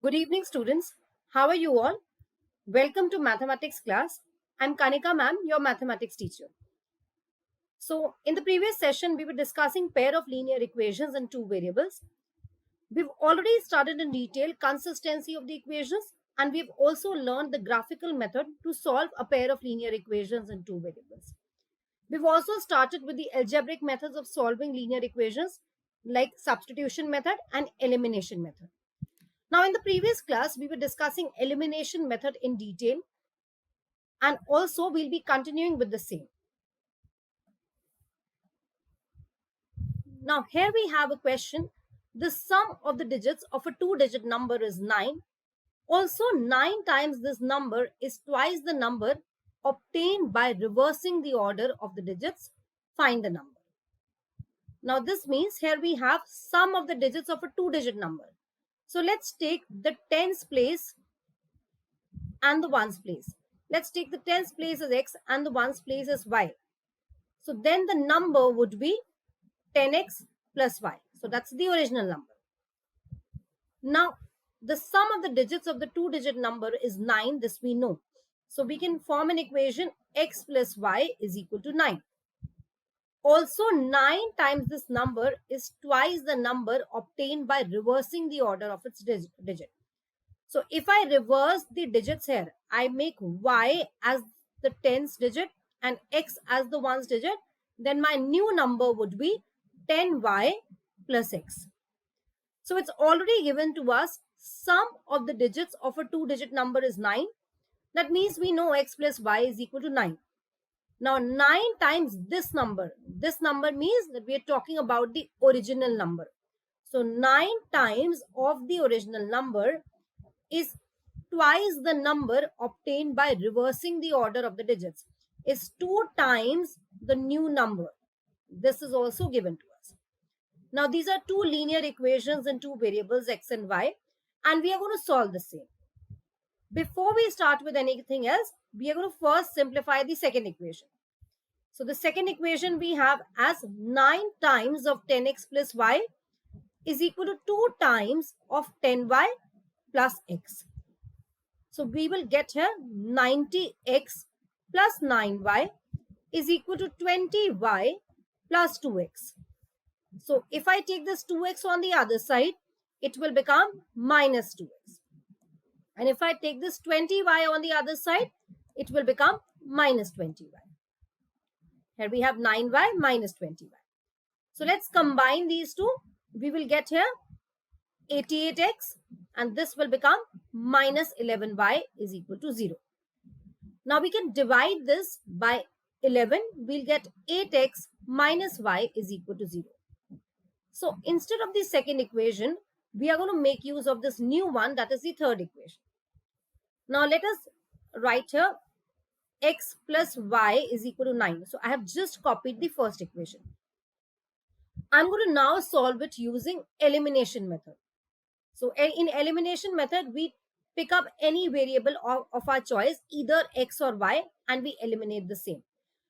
Good evening, students. How are you all? Welcome to mathematics class. I'm Kanika ma'am, your mathematics teacher. So, in the previous session, we were discussing pair of linear equations and two variables. We've already started in detail consistency of the equations, and we've also learned the graphical method to solve a pair of linear equations and two variables. We've also started with the algebraic methods of solving linear equations like substitution method and elimination method. Now, in the previous class, we were discussing elimination method in detail, and also we'll be continuing with the same. Now, here we have a question. The sum of the digits of a two-digit number is 9. Also, 9 times this number is twice the number obtained by reversing the order of the digits. Find the number. Now, this means here we have sum of the digits of a two-digit number. So, let's take the tens place and the ones place. Let's take the tens place as x and the ones place as y. So then the number would be 10x plus y. So that's the original number. Now the sum of the digits of the two-digit number is 9. This we know. So we can form an equation x plus y is equal to 9. Also 9 times this number is twice the number obtained by reversing the order of its digit. So if I reverse the digits here, I make y as the tens digit and x as the ones digit, then my new number would be 10y plus x. So it's already given to us sum of the digits of a two-digit number is 9. That means we know x plus y is equal to 9. Now 9 times this number means that we are talking about the original number. So 9 times of the original number is twice the number obtained by reversing the order of the digits, is 2 times the new number. This is also given to us. Now these are two linear equations and two variables x and y, and we are going to solve the same. Before we start with anything else, we are going to first simplify the second equation. So the second equation we have as 9 times of 10x plus y is equal to 2 times of 10y plus x. So we will get here 90x plus 9y is equal to 20y plus 2x. So if I take this 2x on the other side, it will become minus 2x. And if I take this 20y on the other side, it will become minus 20y. Here we have 9y minus 20y. So let's combine these two. We will get here 88x and this will become minus 11y is equal to 0. Now we can divide this by 11. We'll get 8x minus y is equal to 0. So instead of the second equation, we are going to make use of this new one, that is the third equation. Now let us write here x plus y is equal to 9. So I have just copied the first equation. I'm going to now solve it using elimination method. So in elimination method, we pick up any variable of our choice, either x or y, and we eliminate the same.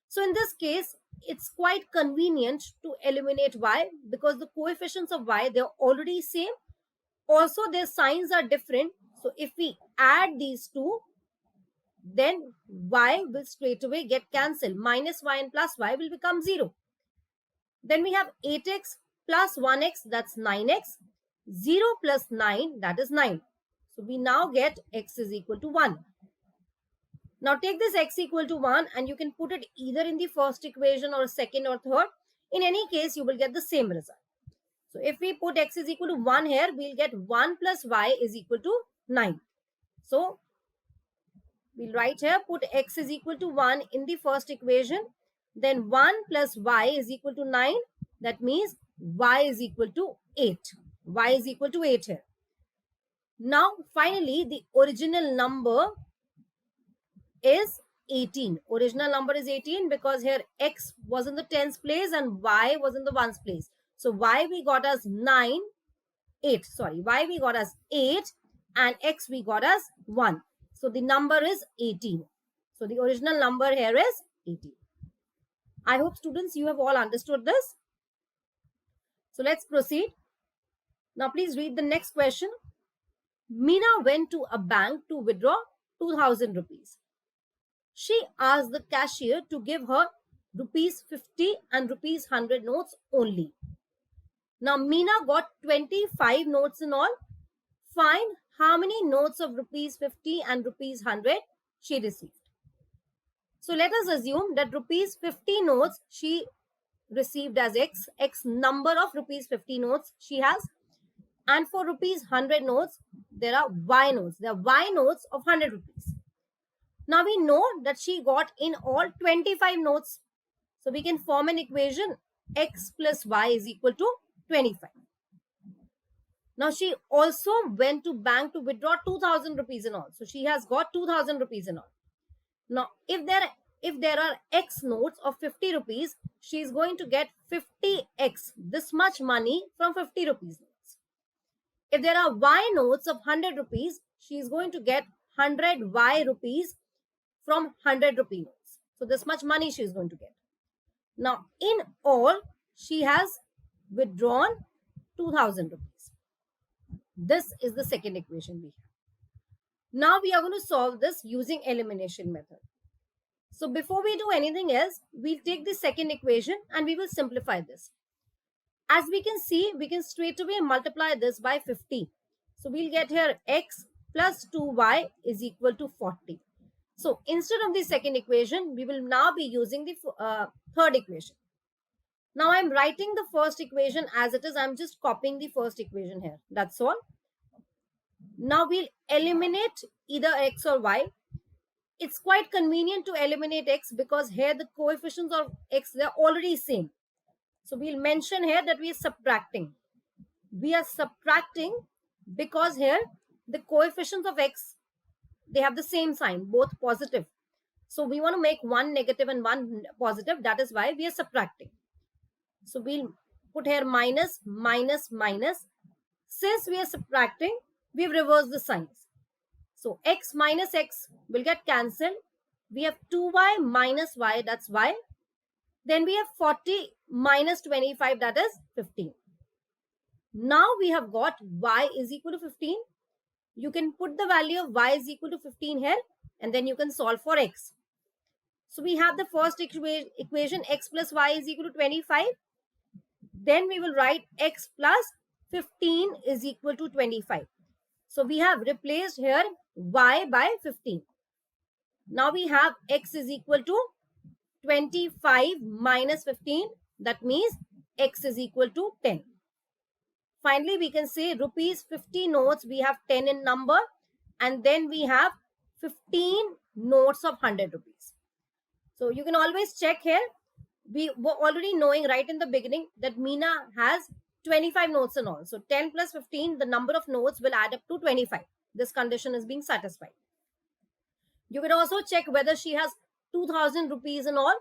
So in this case, it's quite convenient to eliminate y because the coefficients of y, they're already same. Also, their signs are different. So if we add these two, then y will straight away get cancelled. Minus y and plus y will become 0. Then we have 8x plus 1x, that's 9x. 0 plus 9, that is 9. So we now get x is equal to 1. Now take this x equal to 1 and you can put it either in the first equation or second or third. In any case, you will get the same result. So if we put x is equal to 1 here, we'll get 1 plus y is equal to 9. So we'll write here, put x is equal to 1 in the first equation. Then 1 plus y is equal to 9. That means y is equal to 8. Y is equal to 8 here. Now, finally, the original number is 18. Original number is 18 because here x was in the tens place and y was in the ones place. So, y we got as 8 we got as 8 and x we got as 1. So, the number is 18. So, the original number here is 18. I hope students you have all understood this. So, let's proceed. Now, please read the next question. Meena went to a bank to withdraw 2000 rupees. She asked the cashier to give her rupees 50 and rupees 100 notes only. Now Meena got 25 notes in all. Find how many notes of rupees 50 and rupees 100 she received. So let us assume that rupees 50 notes she received as X number of rupees 50 notes she has, and for rupees 100 notes there are Y notes. There are Y notes of 100 rupees. Now we know that she got in all 25 notes. So we can form an equation X plus Y is equal to 25. Now she also went to bank to withdraw 2000 rupees in all. So she has got 2000 rupees in all. Now if there are X notes of 50 rupees, she is going to get 50X, this much money from 50 rupees notes. If there are Y notes of 100 rupees, she is going to get 100 Y rupees from 100 rupee notes. So this much money she is going to get. Now in all, she has withdrawn 2000 rupees. This is the second equation we have. Now we are going to solve this using elimination method. So before we do anything else, we'll take the second equation and we will simplify this. As we can see, we can straight away multiply this by 50. So we'll get here X plus 2Y is equal to 40. So instead of the second equation, we will now be using the third equation. Now I'm writing the first equation as it is. I'm just copying the first equation here. That's all. Now we'll eliminate either X or Y. It's quite convenient to eliminate X because here the coefficients of X, they're already same. So we'll mention here that we are subtracting. We are subtracting because here the coefficients of X, they have the same sign, both positive. So we want to make one negative and one positive. That is why we are subtracting. So we'll put here minus, minus, minus. Since we are subtracting, we've reversed the signs. So X minus X will get cancelled. We have 2Y minus Y, that's Y. Then we have 40 minus 25, that is 15. Now we have got Y is equal to 15. You can put the value of Y is equal to 15 here and then you can solve for X. So we have the first equation X plus Y is equal to 25. Then we will write X plus 15 is equal to 25. So we have replaced here Y by 15. Now we have X is equal to 25 minus 15. That means X is equal to 10. Finally, we can say rupees 50 notes, we have 10 in number, and then we have 15 notes of 100 rupees. So you can always check here. We were already knowing right in the beginning that Meena has 25 notes in all. So 10 plus 15, the number of notes will add up to 25. This condition is being satisfied. You can also check whether she has 2000 rupees in all.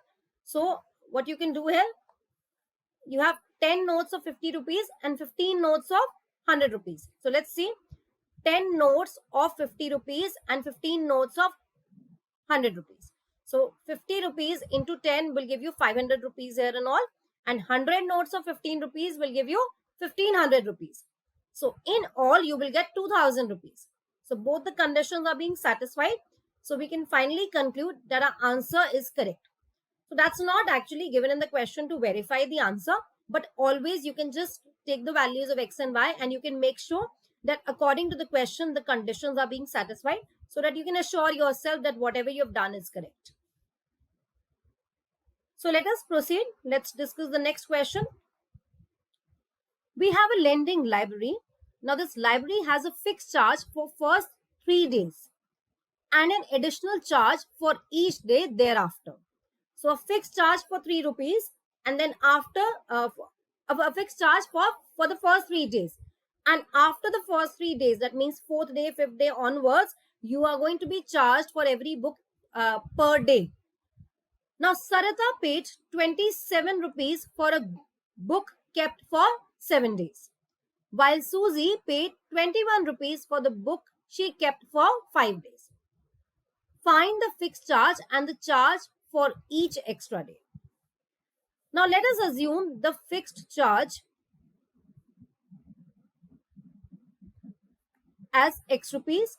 So what you can do here, you have 10 notes of 50 rupees and 15 notes of 100 rupees. So let's see, 10 notes of 50 rupees and 15 notes of 100 rupees. So 50 rupees into 10 will give you 500 rupees here and all, and 100 notes of 15 rupees will give you 1500 rupees. So in all you will get 2000 rupees. So both the conditions are being satisfied. So we can finally conclude that our answer is correct. So that's not actually given in the question to verify the answer, but always you can just take the values of X and Y and you can make sure that according to the question, the conditions are being satisfied so that you can assure yourself that whatever you have done is correct. So let us proceed. Let's discuss the next question. We have a lending library. Now this library has a fixed charge for first 3 days and an additional charge for each day thereafter. So a fixed charge for 3 rupees and then after a fixed charge for the first 3 days. And after the first 3 days, that means 4th day, 5th day onwards, you are going to be charged for every book per day. Now Sarita paid 27 rupees for a book kept for 7 days, while Susie paid 21 rupees for the book she kept for 5 days. Find the fixed charge and the charge for each extra day. Now let us assume the fixed charge as X rupees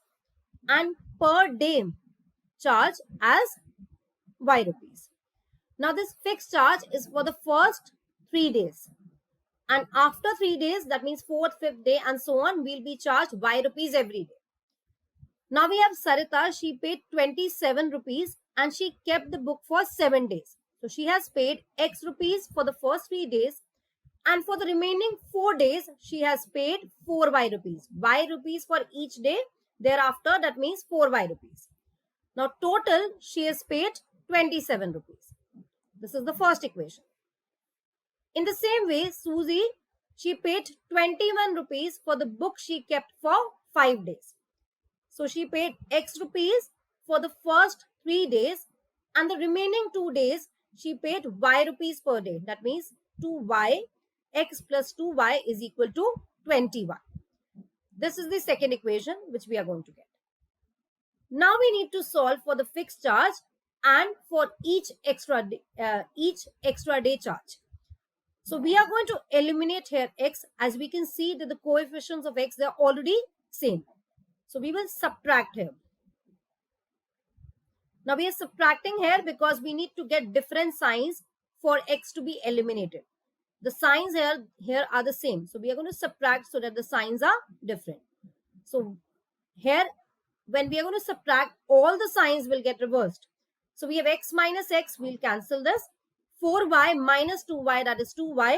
and per day charge as Y rupees. Now this fixed charge is for the first 3 days. And after 3 days, that means fourth, fifth day and so on, we'll be charged Y rupees every day. Now we have Sarita, she paid 27 rupees and she kept the book for 7 days. So she has paid X rupees for the first 3 days and for the remaining 4 days, she has paid 4 Y rupees. Y rupees for each day. Thereafter, that means 4 Y rupees. Now total, she has paid 27 rupees. This is the first equation. In the same way, Susie, she paid 21 rupees for the book she kept for 5 days. So she paid X rupees for the first 3 days and the remaining 2 days she paid Y rupees per day. That means 2Y, X plus 2Y is equal to 21. This is the second equation which we are going to get. Now we need to solve for the fixed charge and for each extra day charge. So we are going to eliminate here X. As we can see that the coefficients of X, they are already same. So we will subtract here. Now we are subtracting here because we need to get different signs for X to be eliminated. The signs here are the same. So we are going to subtract so that the signs are different. So here, when we are going to subtract, all the signs will get reversed. So we have X minus X, we'll cancel this. 4Y minus 2Y, that is 2Y.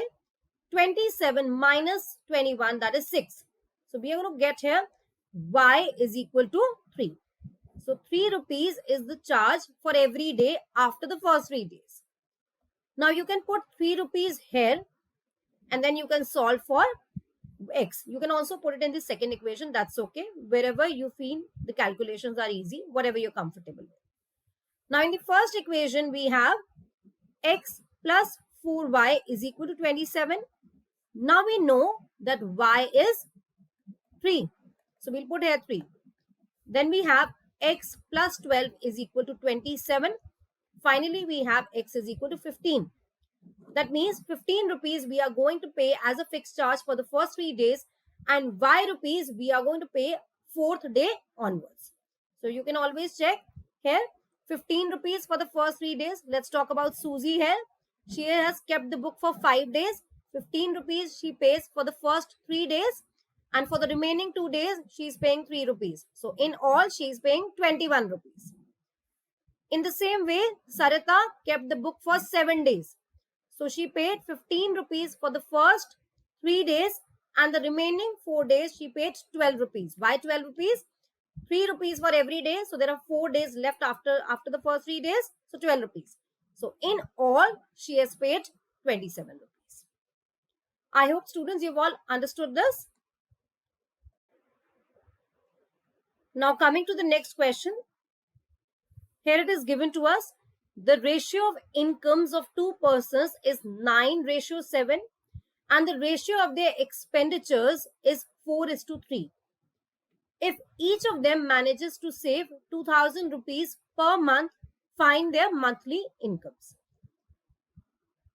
27 minus 21, that is 6. So we are going to get here Y is equal to 3. So 3 rupees is the charge for every day after the first 3 days. Now you can put 3 rupees here and then you can solve for X. You can also put it in the second equation. That's okay. Wherever you feel the calculations are easy, whatever you're comfortable with. Now in the first equation, we have X plus 4Y is equal to 27. Now we know that Y is 3. So we'll put here 3. Then we have X plus 12 is equal to 27. Finally, we have X is equal to 15. That means 15 rupees we are going to pay as a fixed charge for the first 3 days and Y rupees we are going to pay 4th day onwards. So you can always check here 15 rupees for the first 3 days. Let's talk about Susie here. She has kept the book for 5 days. 15 rupees she pays for the first 3 days and for the remaining 2 days she is paying 3 rupees. So in all she is paying 21 rupees. In the same way, Sarita kept the book for 7 days. So she paid 15 rupees for the first 3 days and the remaining 4 days she paid 12 rupees. Why 12 rupees? 3 rupees for every day. So there are 4 days left after the first 3 days. So 12 rupees. So in all she has paid 27 rupees. I hope students you've all understood this. Now coming to the next question. Here it is given to us. The ratio of incomes of 2 persons is 9:7 and the ratio of their expenditures is 4:3. If each of them manages to save 2000 rupees per month, find their monthly incomes.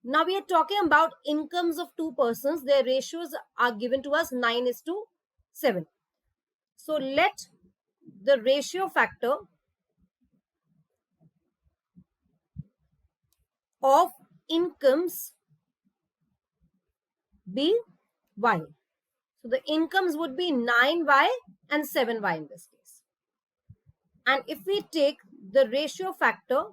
Now we are talking about incomes of 2 persons. Their ratios are given to us 9:7. So let the ratio factor of incomes be Y. So the incomes would be 9Y and 7Y in this case. And if we take the ratio factor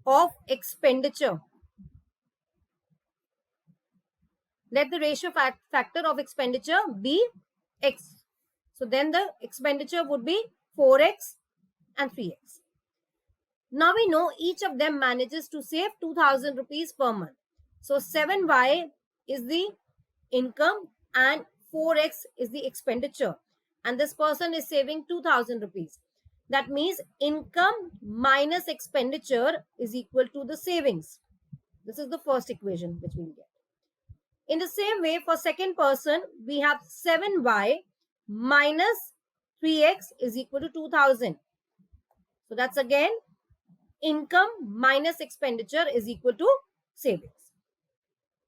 of expenditure, let the ratio factor of expenditure be X. So then the expenditure would be 4X and 3X. Now we know each of them manages to save 2000 rupees per month. So 7Y is the income and 4X is the expenditure. And this person is saving 2000 rupees. That means income minus expenditure is equal to the savings. This is the first equation which we'll get. In the same way, for second person, we have 7Y minus 3X is equal to 2000. So that's again income minus expenditure is equal to savings.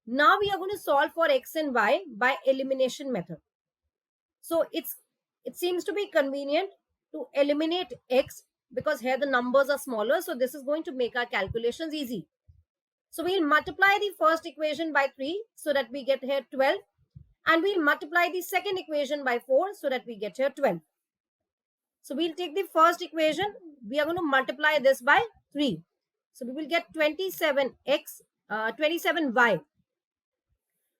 Now we are going to solve for x and y by elimination method. So it seems to be convenient to eliminate x because here the numbers are smaller. So this is going to make our calculations easy. So we'll multiply the first equation by 3 so that we get here 12. And we'll multiply the second equation by 4 so that we get here 12. So we'll take the first equation. We are going to multiply this by 3. So we will get 27y.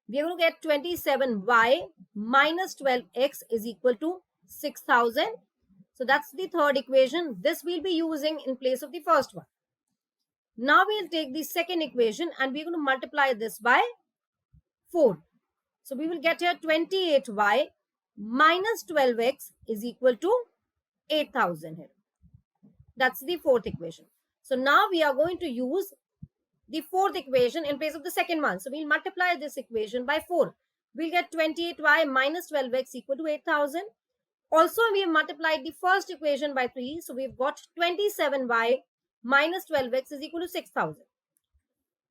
We are going to get 27y minus 12x is equal to 6000. So that's the third equation. This we'll be using in place of the first one. Now we'll take the second equation and we're going to multiply this by 4. So we will get here 28y minus 12x is equal to 8000 here. That's the fourth equation. So now we are going to use the fourth equation in place of the second one. So we'll multiply this equation by 4. We'll get 28y minus 12x equal to 8000. Also, we have multiplied the first equation by 3. So we've got 27y minus 12x is equal to 6000.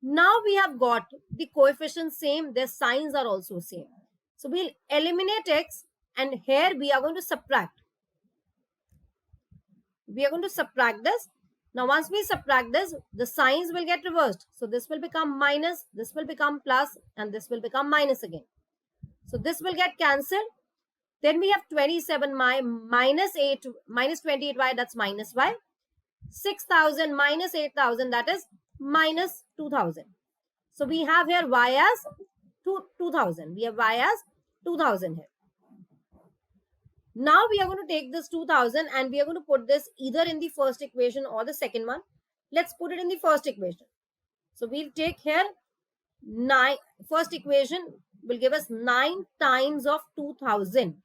Now we have got the coefficients same, their signs are also same. So we'll eliminate x and here we are going to subtract. We are going to subtract this. Now once we subtract this, the signs will get reversed. So this will become minus, this will become plus, and this will become minus again. So this will get cancelled. Then we have 27y minus 28y, that's minus y. 6000 minus 8000, that is minus 2000. So we have here y as 2000. We have y as 2000 here. Now we are going to take this 2000 and we are going to put this either in the first equation or the second one. Let's put it in the first equation. So we'll take here 9. First equation will give us 9 times of 2000.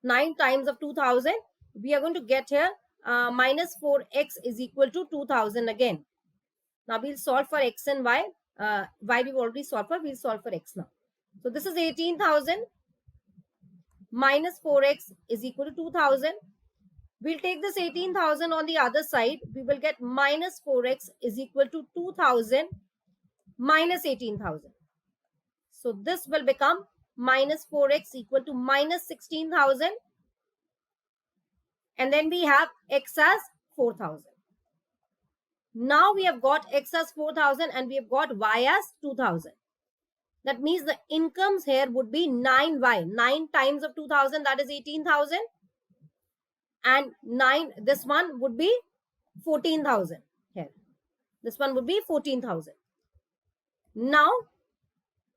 9 times of 2000. We are going to get here minus 4x is equal to 2000 again. Now we'll solve for x and y. Y we've already solved for. We'll solve for x now. So this is 18,000 minus 4x is equal to 2000. We'll take this 18,000 on the other side. We will get minus 4x is equal to 2000 minus 18,000. So this will become minus 4x equal to minus 16,000. And then we have x as 4,000. Now we have got x as 4,000 and we have got y as 2,000. That means the incomes here would be 9y. 9 times of 2000, that is 18,000. And 9, this one would be 14,000 here. This one would be 14,000. Now,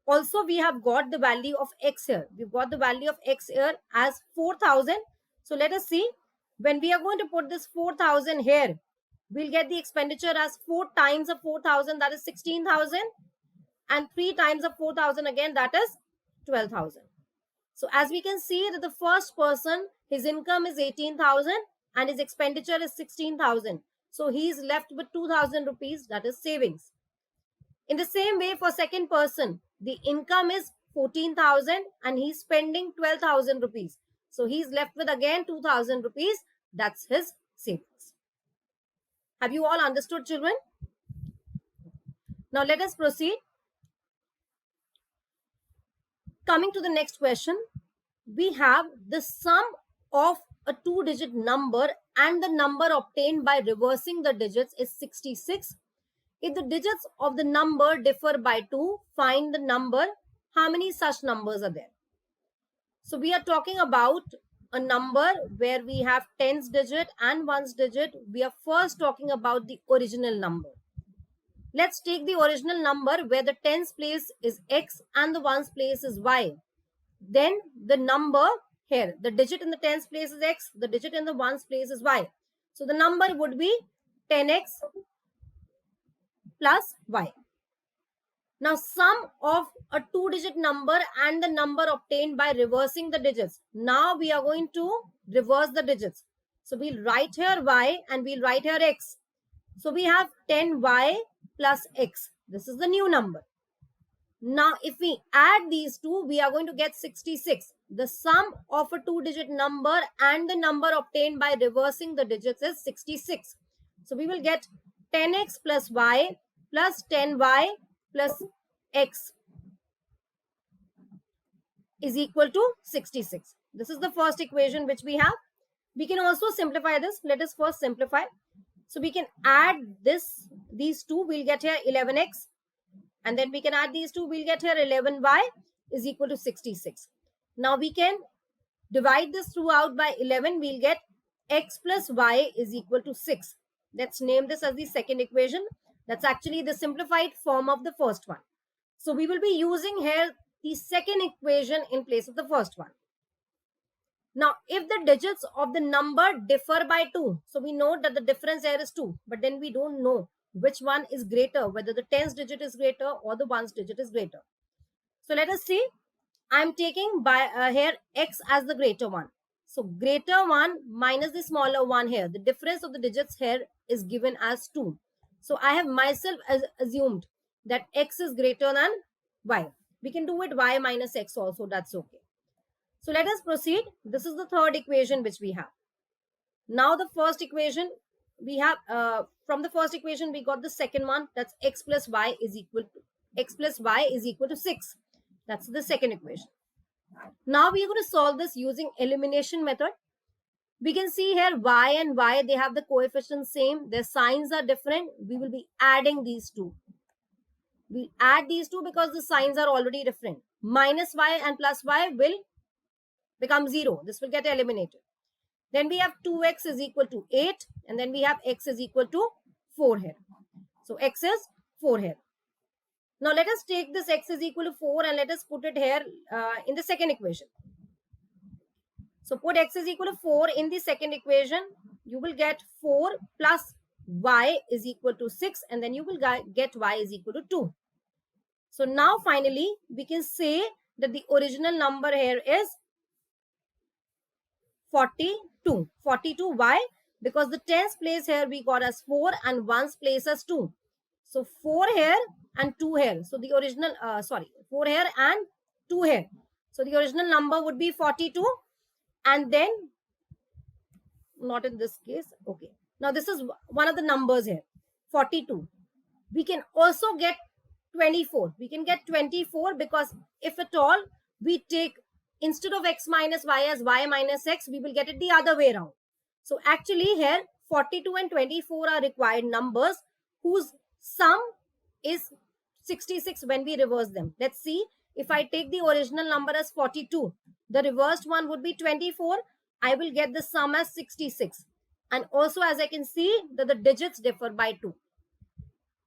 also we have got the value of x here. We've got the value of x here as 4,000. So let us see. When we are going to put this 4,000 here, we'll get the expenditure as 4 times of 4,000, that is 16,000. And 3 times of 4,000 again, that is 12,000. So as we can see that the first person, his income is 18,000 and his expenditure is 16,000. So he is left with 2,000 rupees, that is savings. In the same way for second person, the income is 14,000 and he's spending 12,000 rupees. So he's left with again 2,000 rupees, that's his savings. Have you all understood, children? Now let us proceed. Coming to the next question, we have the sum of a 2-digit number and the number obtained by reversing the digits is 66. If the digits of the number differ by 2, find the number. How many such numbers are there? So we are talking about a number where we have tens digit and ones digit. We are first talking about the original number. Let's take the original number where the tens place is x and the ones place is y. Then the number here, the digit in the tens place is x, the digit in the ones place is y. So the number would be 10x plus y. Now sum of a 2-digit number and the number obtained by reversing the digits. Now we are going to reverse the digits. So we'll write here y and we'll write here x. So we have 10y plus x. This is the new number. Now if we add these two, we are going to get 66. The sum of a 2-digit number and the number obtained by reversing the digits is 66. So we will get 10x plus y plus 10y plus x is equal to 66. This is the first equation which we have. We can also simplify this. Let us first simplify. So we can add these two, we'll get here 11x, and then we can add these two, we'll get here 11y is equal to 66. Now we can divide this throughout by 11, we'll get x plus y is equal to 6. Let's name this as the second equation. That's actually the simplified form of the first one. So we will be using here the second equation in place of the first one. Now, if the digits of the number differ by 2, so we know that the difference here is 2, but then we don't know which one is greater, whether the tens digit is greater or the ones digit is greater. So let us see. I'm taking by here x as the greater one. So greater one minus the smaller one here. The difference of the digits here is given as 2. So I have myself assumed that x is greater than y. We can do it y minus x also, that's okay. So let us proceed. This is the third equation which we have. Now the first equation we have, from the first equation we got the second one, that's x plus y is equal to 6. That's the second equation. Now we are going to solve this using elimination method. We can see here y and y, they have the coefficients same, their signs are different. We will be adding these two. We add these two because the signs are already different. Minus y and plus y will become 0. This will get eliminated. Then we have 2x is equal to 8, and then we have x is equal to 4 here. So x is 4 here. Now let us take this x is equal to 4 and let us put it here in the second equation. So put x is equal to 4 in the second equation. You will get 4 plus y is equal to 6, and then you will get y is equal to 2. So now finally we can say that the original number here is 42. 42. Why? Because the tens place here we got as 4 and ones place as 2. So 4 here and 2 here. So the original, 4 here and 2 here. So the original number would be 42. And then, not in this case. Okay. Now this is one of the numbers here. 42. We can also get 24. We can get 24 because if at all we take, instead of x minus y as y minus x, we will get it the other way around. So actually here 42 and 24 are required numbers whose sum is 66 when we reverse them. Let's see. If I take the original number as 42, the reversed one would be 24. I will get the sum as 66. And also as I can see that the digits differ by 2.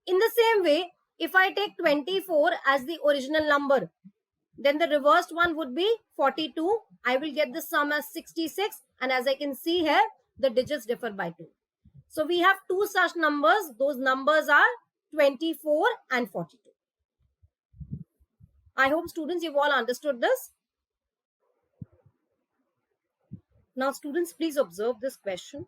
In the same way, if I take 24 as the original number, then the reversed one would be 42. I will get the sum as 66. And as I can see here, the digits differ by 2. So we have two such numbers. Those numbers are 24 and 42. I hope students, you've all understood this. Now students, please observe this question.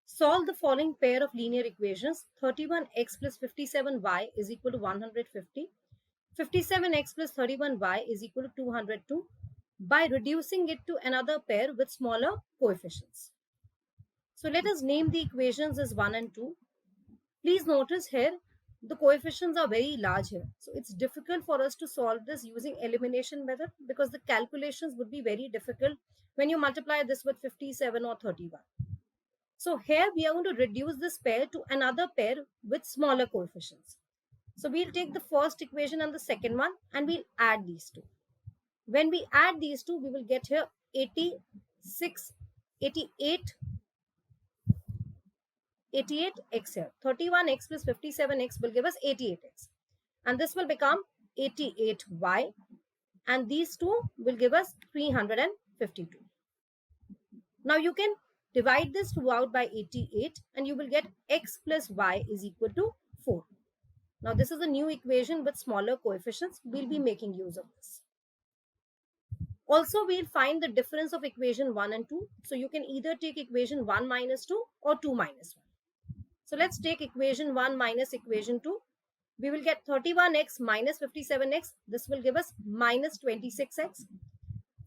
Solve the following pair of linear equations. 31x plus 57y is equal to 150. 57x plus 31y is equal to 202 by reducing it to another pair with smaller coefficients. So let us name the equations as 1 and 2. Please notice here the coefficients are very large here. So it's difficult for us to solve this using elimination method because the calculations would be very difficult when you multiply this with 57 or 31. So here we are going to reduce this pair to another pair with smaller coefficients. So we'll take the first equation and the second one and we'll add these two. When we add these two, we will get here 88x here. 31x plus 57x will give us 88x. And this will become 88y. And these two will give us 352. Now you can divide this throughout by 88 and you will get x plus y is equal to 4. Now this is a new equation with smaller coefficients. We'll be making use of this. Also, we'll find the difference of equation 1 and 2. So you can either take equation 1 minus 2 or 2 minus 1. So let's take equation 1 minus equation 2. We will get 31x minus 57x. This will give us minus 26x.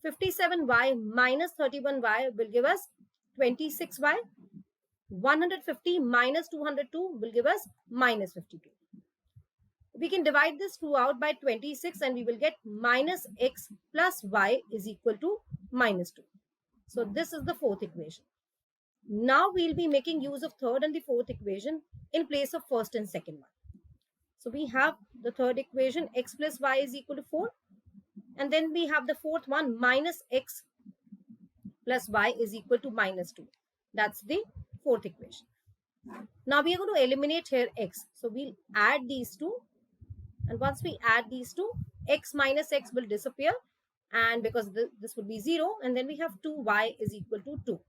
57y minus 31y will give us 26y. 150 minus 202 will give us minus 52. We can divide this 2 out by 26 and we will get minus x plus y is equal to minus 2. So this is the fourth equation. Now we'll be making use of third and the fourth equation in place of first and second one. So we have the third equation, x plus y is equal to 4. And then we have the fourth one, minus x plus y is equal to minus 2. That's the fourth equation. Now we are going to eliminate here x. So we'll add these two. And once we add these two, x minus x will disappear. And because this would be 0. And then we have 2y is equal to 2.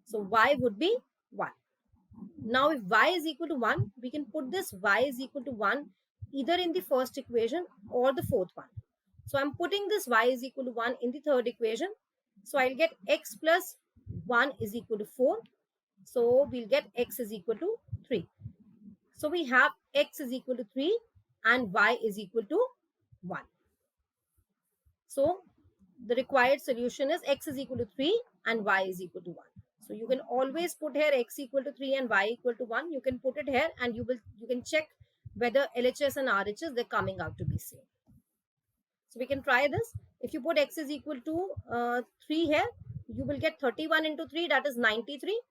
So y would be 1. Now if y is equal to 1, we can put this y is equal to 1 either in the first equation or the fourth one. So I'm putting this y is equal to 1 in the third equation. So I'll get x plus 1 is equal to 4. So we'll get x is equal to 3. So we have x is equal to 3 and y is equal to 1. So the required solution is x is equal to 3 and y is equal to 1. So you can always put here x equal to 3 and y equal to 1. You can put it here and you can check whether LHS and RHS they're coming out to be same. So we can try this. If you put x is equal to 3 here, you will get 31 into 3, that is 93.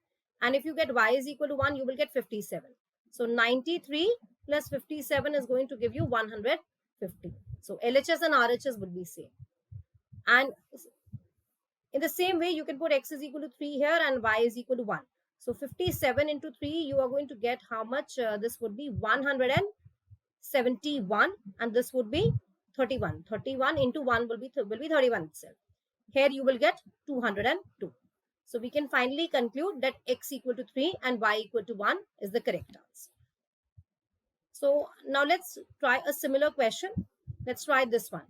And if you get y is equal to 1, you will get 57. So 93 plus 57 is going to give you 150. So LHS and RHS would be same. And in the same way, you can put x is equal to 3 here and y is equal to 1. So 57 into 3, you are going to get how much? This would be 171 and this would be 31. 31 into 1 will be 31 itself. Here you will get 202. So we can finally conclude that x equal to 3 and y equal to 1 is the correct answer. So now let's try a similar question. Let's try this one.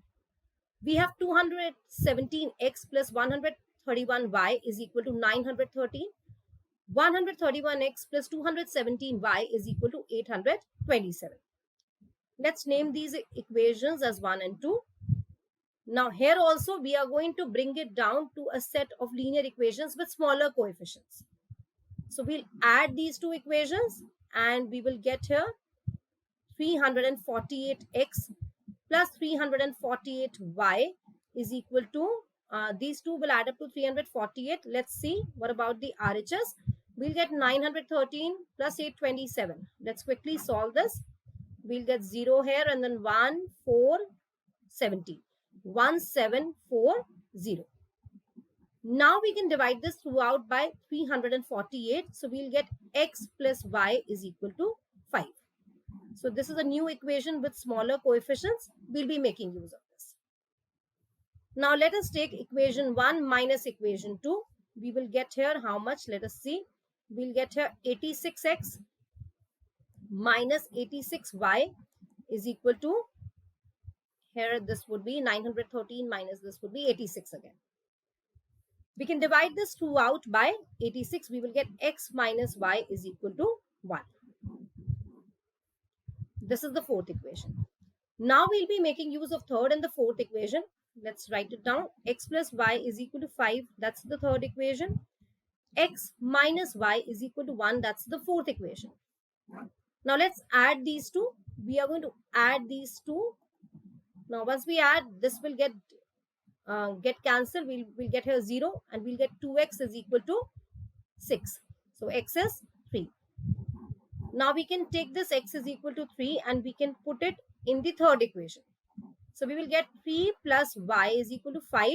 We have 217x plus 131y is equal to 913. 131x plus 217y is equal to 827. Let's name these equations as 1 and 2. Now here also we are going to bring it down to a set of linear equations with smaller coefficients. So we'll add these two equations and we will get here 348x plus 348y is equal to, these two will add up to 348. Let's see what about the RHS. We'll get 913 plus 827. Let's quickly solve this. We'll get 0 here and then 1, 4, 17. 1740. Now we can divide this throughout by 348. So we'll get x plus y is equal to 5. So this is a new equation with smaller coefficients. We'll be making use of this. Now let us take equation 1 minus equation 2. We will get here how much? Let us see. We'll get here 86x minus 86y is equal to, here this would be 913 minus this would be 86 again. We can divide this throughout by 86. We will get x minus y is equal to 1. This is the fourth equation. Now we'll be making use of third and the fourth equation. Let's write it down. X plus y is equal to 5. That's the third equation. X minus y is equal to 1. That's the fourth equation. Now let's add these two. We are going to add these two. Now once we add, this will get cancelled. We'll get here 0 and we'll get 2x is equal to 6. So x is 3. Now we can take this x is equal to 3 and we can put it in the third equation. So we will get 3 plus y is equal to 5.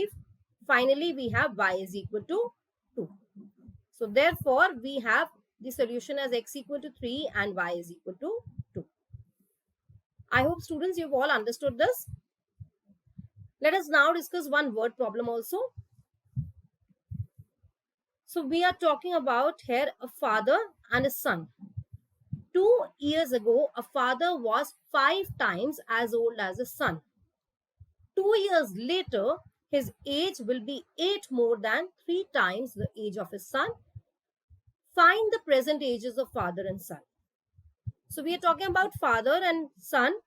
Finally, we have y is equal to 2. So therefore, we have the solution as x equal to 3 and y is equal to 2. I hope students, you've all understood this. Let us now discuss one word problem also. So we are talking about here a father and a son. 2 years ago, a father was 5 times as old as a son. 2 years later, his age will be 8 more than 3 times the age of his son. Find the present ages of father and son. So we are talking about father and son.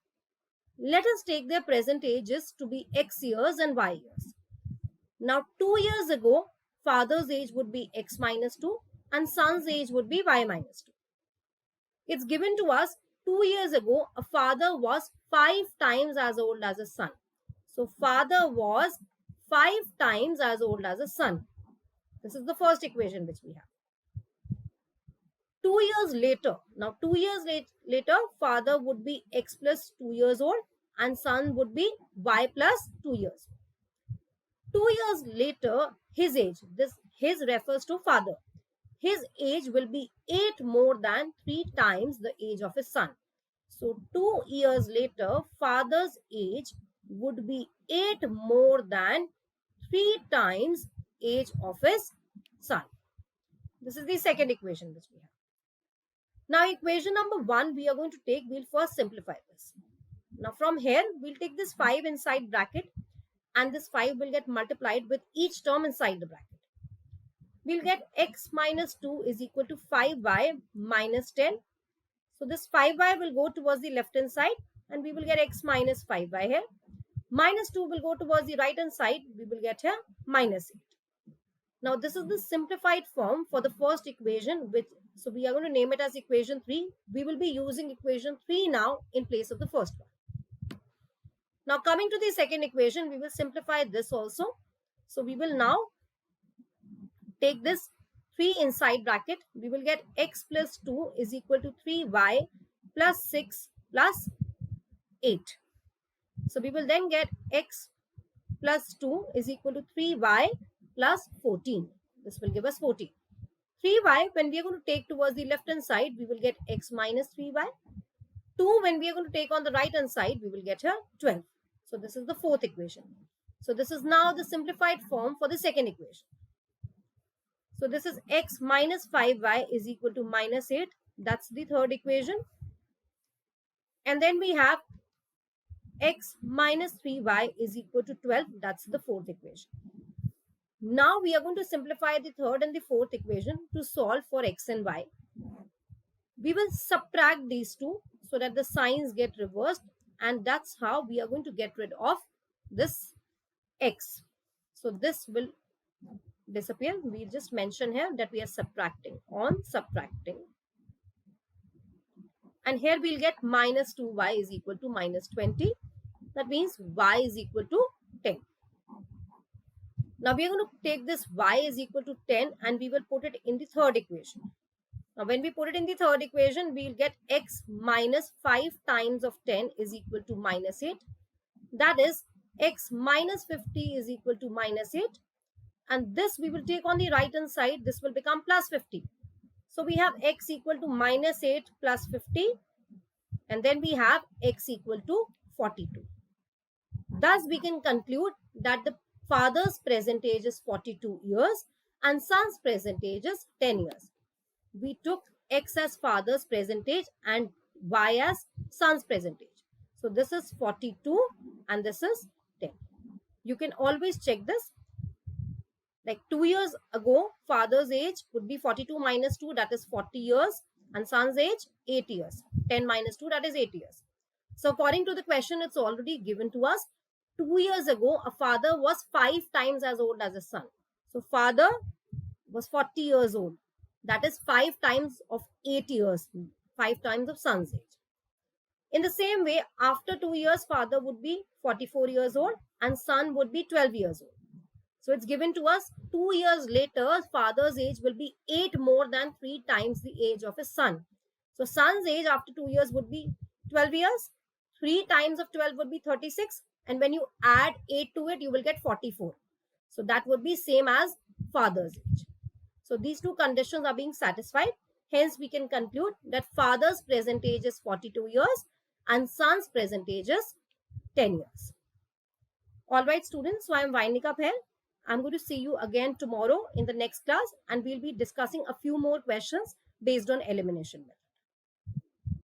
Let us take their present ages to be x years and y years. Now 2 years ago, father's age would be x minus 2 and son's age would be y minus 2. It's given to us 2 years ago, a father was 5 times as old as a son. So father was 5 times as old as a son. This is the first equation which we have. 2 years later, now 2 years later, father would be x plus 2 years old and son would be y plus 2 years. 2 years later, his age, this his refers to father. His age will be 8 more than 3 times the age of his son. So 2 years later, father's age would be 8 more than 3 times age of his son. This is the second equation which we have. Now equation number 1 we are going to take, we'll first simplify this. Now from here, we'll take this 5 inside bracket and this 5 will get multiplied with each term inside the bracket. We'll get x minus 2 is equal to 5y minus 10. So this 5y will go towards the left hand side and we will get x minus 5y here. Minus 2 will go towards the right hand side. We will get here minus 8. Now this is the simplified form for the first equation, so we are going to name it as equation 3. We will be using equation 3 now in place of the first one. Now coming to the second equation, we will simplify this also. So we will now take this 3 inside bracket. We will get x plus 2 is equal to 3y plus 6 plus 8. So we will then get x plus 2 is equal to 3y plus 14. This will give us 14. 3y, when we are going to take towards the left hand side, we will get x minus 3y. 2, when we are going to take on the right hand side, we will get here 12. So this is the fourth equation. So this is now the simplified form for the second equation. So this is x minus 5y is equal to minus 8. That's the third equation. And then we have x minus 3y is equal to 12. That's the fourth equation. Now we are going to simplify the third and the fourth equation to solve for x and y. We will subtract these two so that the signs get reversed, and that's how we are going to get rid of this x. So this will disappear. We'll just mention here that we are subtracting on subtracting. And here we'll get minus 2y is equal to minus 20. That means y is equal to 10. Now we are going to take this y is equal to 10 and we will put it in the third equation. Now when we put it in the third equation, we'll get x minus 5 times of 10 is equal to minus 8. That is x minus 50 is equal to minus 8. And this we will take on the right hand side. This will become plus 50. So we have x equal to minus 8 plus 50. And then we have x equal to 42. Thus we can conclude that the father's present age is 42 years and son's present age is 10 years. We took x as father's present age and y as son's present age. So this is 42 and this is 10. You can always check this. Like 2 years ago, father's age would be 42 minus 2, that is 40 years, and son's age 8 years. 10 minus 2, that is 8 years. So according to the question, it's already given to us. 2 years ago, a father was 5 times as old as a son. So father was 40 years old. That is 5 times of 8 years, 5 times of son's age. In the same way, after 2 years, father would be 44 years old and son would be 12 years old. So it's given to us 2 years later, father's age will be 8 more than 3 times the age of his son. So son's age after 2 years would be 12 years. 3 times of 12 would be 36. And when you add 8 to it, you will get 44. So that would be same as father's age. So these two conditions are being satisfied. Hence, we can conclude that father's present age is 42 years and son's present age is 10 years. All right, students. So I am winding up here. I'm going to see you again tomorrow in the next class and we'll be discussing a few more questions based on elimination method.